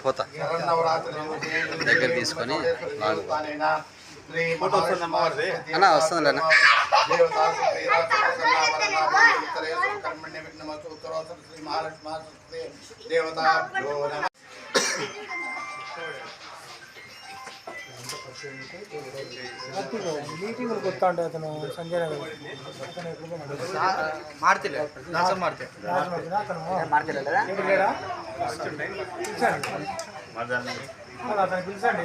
పోతా దగ్గర తీసుకొని అన్న వస్తుంది మీటింగ్ ಗೊತ್ತಾ ಉಂಟು ಅತನು ಸಂಜಯ್ ಮಾಡ್ತಿಲ್ಲ అతను పిలిచండి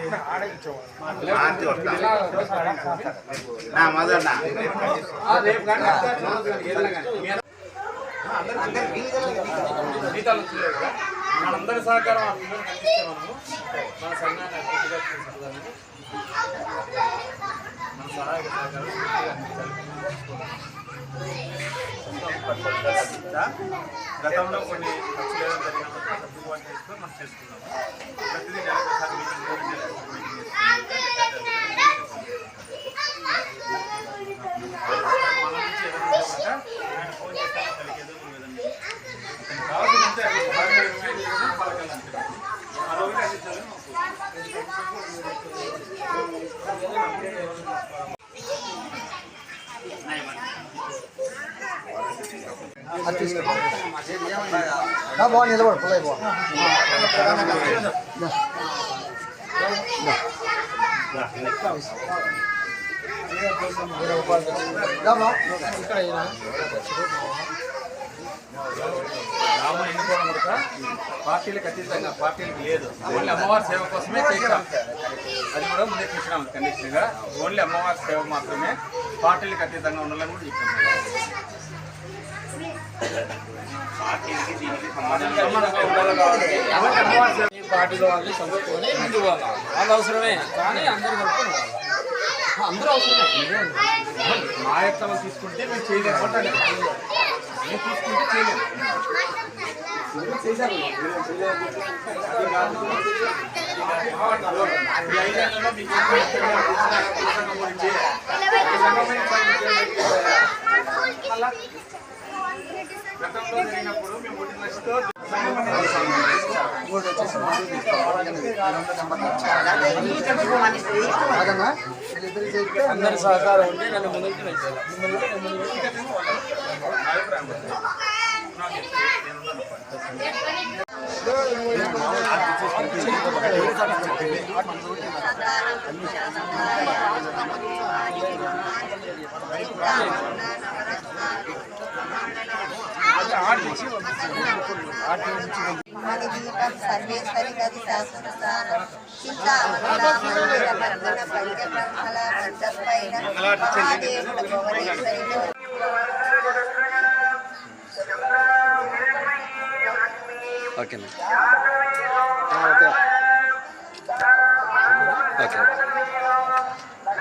మనందరి సహకారం అందిస్తే మనము మన సంఘాన్ని మన సహాయక గతంలో కొన్ని ఖర్చులు ఏదైనా జరిగినప్పుడు సర్దుబాటు చేసుకొని మనం చేసుకున్నాము. ప్రతిదీ నెలకొకసారి మీటింగ్ మన నుంచి ఏదైనా ఆయన ఫోన్ చేస్తాను కలిగేదో కావాలంటే పలకాలంటే మరొకటి అందించాలని బాగా నిలబడు పుల్లై బా రాముని ఎన్నుకోవడం కనుక పార్టీలకు అతీతంగా పార్టీలకు లేదు, ఓన్లీ అమ్మవారి సేవ కోసమే చేశాం. అది కూడా ముందే చూసినాం కండిషన్గా. ఓన్లీ అమ్మవారి సేవ మాత్రమే, పార్టీలకు అతీతంగా ఉండాలని కూడా చెప్పాం. పార్టీలో వాళ్ళు చదువుకొని ముందు వాళ్ళు అవసరమే, కానీ అందరూ కలుపుకొని అందరూ అవసరమే. మా యొక్క తీసుకుంటే మేము చేయలేము, మేము తీసుకుంటే చేయలేము. చేశారు గతంలో జరిగినప్పుడు మేము 1 లక్షతో అందరి సహకారం ఉంటే నన్ను ముందుకు నడిచారు. సర్వేశ్వరి గది శాశ్వతస్థానం ఓకే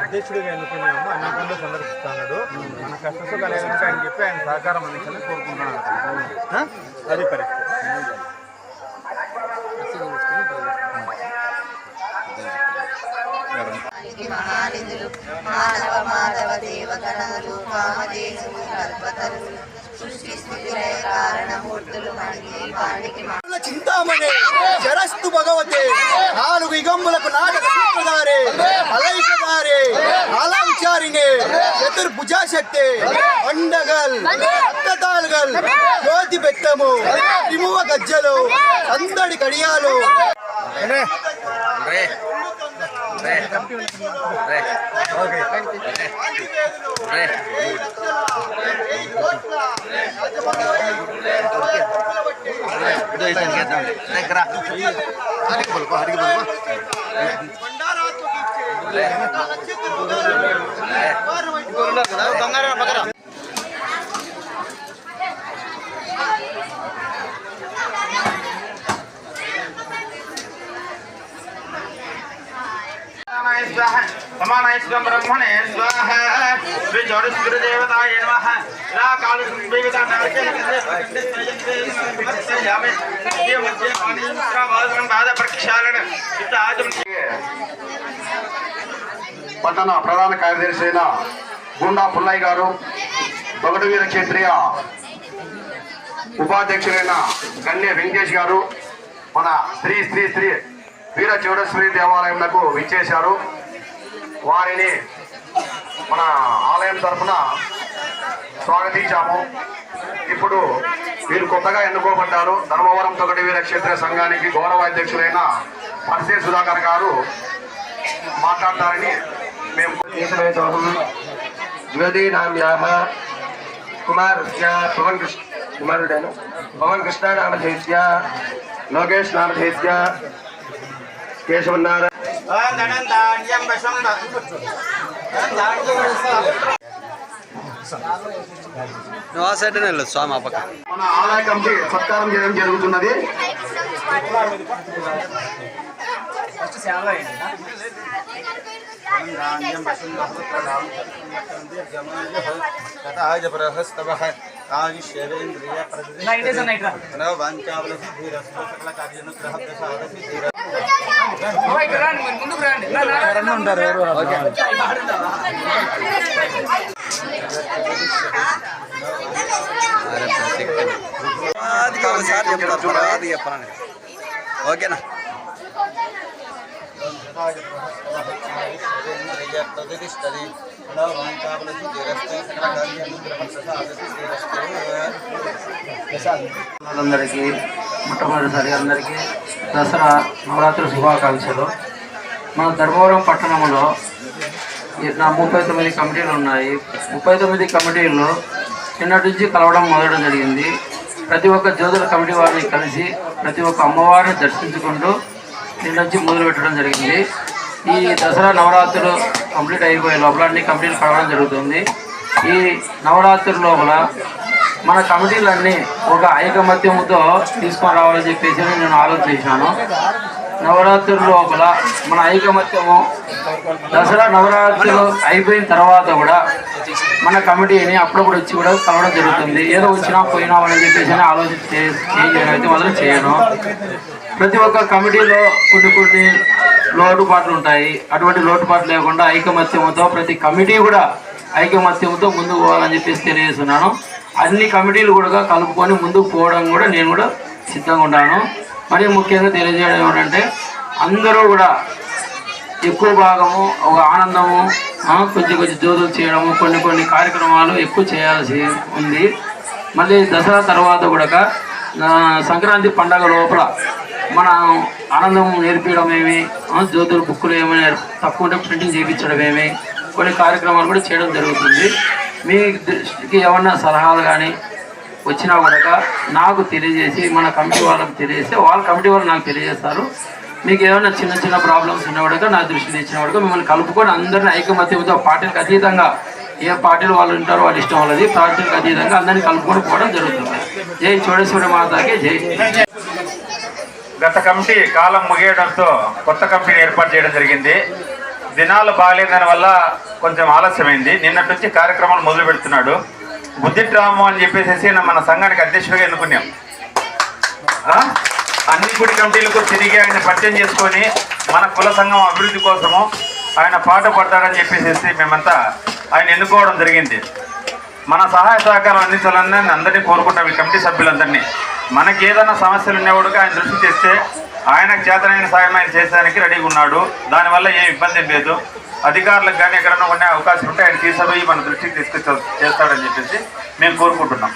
అధ్యక్షుడిగా ఎన్నుకున్నాము. అన్ని పనులు సందర్శిస్తున్నాడు. మన కష్టసుఖాలు ఏదంటే ఆయన చెప్పి ఆయన సహకారం అందించాలని కోరుకుంటున్నాను. అది పరిస్థితి. మహానిధులు మానవ మాధవ దేవగణములు కామధేనులు కల్పతరులు సృష్టి స్థితి లయ కారణమూర్తులు మనకి వానికి చింతామణి శరస్తు భగవతే నాలుగు యుగములకు నాటక సూత్రధారే అలైకధారే అలా విచారిణే చతుర్భుజాశక్తే అండగల్ అత్తతాల్గల్ జ్యోతి బెత్తము త్రిమువ గజ్జలు సందడి కడియాలు समानायस्वं ब्रह्मणे स्वाहा श्री जोड़ेश्वर देवताय नमः ला काल संवेदिता नारके यामे ये मध्य पानी का वादन बाद प्रक्षालन इतना आज పట్టణ ప్రధాన కార్యదర్శి అయిన గుండా పుల్లయ్య గారు, తొగటవీర క్షేత్రీయ ఉపాధ్యక్షులైన గన్నె వెంకటేష్ గారు మన శ్రీ శ్రీ శ్రీ వీర చౌడేశ్వరి దేవాలయంకు విచ్చేశారు. వారిని మన ఆలయం తరఫున స్వాగతించాము. ఇప్పుడు వీరు కొత్తగా ఎన్నుకోబడ్డారు. ధర్మవరం తొగటవీర క్షేత్రీయ సంఘానికి గౌరవాధ్యక్షులైన పర్సే సుధాకర్ గారు మాట్లాడతారని మేము పవన్ కృష్ణ నామధేస్య, లోకేష్ నామధేస్య, కేశవనారాయణ నువ్వు ఆ సైడ్ వెళ్ళదు స్వామి ఆ పక్క. మన ఆలయ కమిటీ సత్కారం చేయడం జరుగుతున్నది. అది ఒకసారి చెప్తారు, అది చెప్పాలని. ఓకేనా? అందరికీ మొట్టమొదటిసారి అందరికీ దసరా నవరాత్రి శుభాకాంక్షలు. మన ధర్మవరం పట్టణంలో 39 కమిటీలు ఉన్నాయి. 39 కమిటీల్లో నిన్నటి నుంచి కలవడం మొదలడం జరిగింది. ప్రతి ఒక్క జ్యోతుల కమిటీ వారిని కలిసి ప్రతి ఒక్క అమ్మవారిని దర్శించుకుంటూ నిన్న నుంచి మొదలు పెట్టడం జరిగింది. ఈ దసరా నవరాత్రులు కంప్లీట్ అయిపోయే లోపల అన్ని కమిటీలు కలవడం జరుగుతుంది. ఈ నవరాత్రి లోపల మన కమిటీలన్నీ ఒక ఐకమత్యంతో తీసుకొని రావాలని చెప్పేసి నేను ఆలోచించాను. నవరాత్రుల లోపల మన ఐకమత్యము దసరా నవరాత్రులు అయిపోయిన తర్వాత కూడా మన కమిటీని అప్పుడప్పుడు వచ్చి కూడా కలవడం జరుగుతుంది. ఏదో వచ్చినా పోయినామని చెప్పేసి ఆలోచించి అయితే మొదలు చేయను. ప్రతి ఒక్క కమిటీలో కొన్ని లోటుపాట్లు ఉంటాయి. అటువంటి లోటుపాట్లు లేకుండా ఐకమత్యంతో ప్రతి కమిటీ కూడా ఐకమత్యంతో ముందుకు పోవాలని చెప్పేసి తెలియజేస్తున్నాను. అన్ని కమిటీలు కూడా కలుపుకొని ముందుకు పోవడం కూడా నేను కూడా సిద్ధంగా ఉన్నాను. మరి ముఖ్యంగా తెలియజేయడం ఏమిటంటే అందరూ కూడా ఎక్కువ భాగము ఒక ఆనందము, కొంచెం జ్యోతులు చేయడము, కొన్ని కార్యక్రమాలు ఎక్కువ చేయాల్సి ఉంది. మళ్ళీ దసరా తర్వాత కూడా సంక్రాంతి పండగ లోపల మన ఆనందం నేర్పించడం ఏమి, జ్యోతుల బుక్కులు ఏమైనా తక్కువ ఉంటే ప్రింటింగ్ చేయించడం ఏమి, కొన్ని కార్యక్రమాలు కూడా చేయడం జరుగుతుంది. మీ దృష్టికి ఏమన్నా సలహాలు కానీ వచ్చినా కూడా నాకు తెలియజేసి మన కమిటీ వాళ్ళకి తెలియజేస్తే వాళ్ళ కమిటీ వాళ్ళు నాకు తెలియజేస్తారు. మీకు ఏమైనా చిన్న ప్రాబ్లమ్స్ ఉన్నా కూడా నా దృష్టికి తెచ్చిన కూడా మిమ్మల్ని కలుపుకొని అందరినీ ఐకమత్యంతో పార్టీలకు అతీతంగా ఏ పార్టీలు వాళ్ళు ఉంటారో వాళ్ళ ఇష్టం వాళ్ళది పార్టీలకు అతీతంగా అందరినీ కలుపుకొని పోవడం జరుగుతుంది. జై చౌడేశ్వరి మాతాకి జై. గత కమిటీ కాలం ముగియడంతో కొత్త కమిటీని ఏర్పాటు చేయడం జరిగింది. దినాలు బాగాలేదని వల్ల కొంచెం ఆలస్యమైంది. నిన్నటి నుంచి కార్యక్రమాలు మొదలు పెడుతున్నాడు. బుద్ధిరాము అని చెప్పేసి మన సంఘానికి అధ్యక్షుడిగా ఎన్నుకున్నాం. అన్ని గుడి కమిటీలకు తిరిగి ఆయన పరిచయం చేసుకొని మన కుల సంఘం అభివృద్ధి కోసము ఆయన పాటు పడతాడని చెప్పేసి మేమంతా ఆయన ఎన్నుకోవడం జరిగింది. మన సహాయ సహకారం అందించాలని అందరినీ కోరుకుంటాం. ఈ కమిటీ సభ్యులందరినీ మనకి ఏదైనా సమస్యలు ఉన్నవాడుగా ఆయన దృష్టి తెస్తే ఆయనకు చేతనైన సాయం ఆయన చేసేదానికి రెడీగా ఉన్నాడు. దానివల్ల ఏం ఇబ్బంది లేదు. అధికారులకు కానీ ఎక్కడైనా ఉండే అవకాశం ఉంటే ఆయన తీసుకుపోయి మన దృష్టికి తీసుకొచ్చి చేస్తాడని చెప్పేసి మేము కోరుకుంటున్నాం.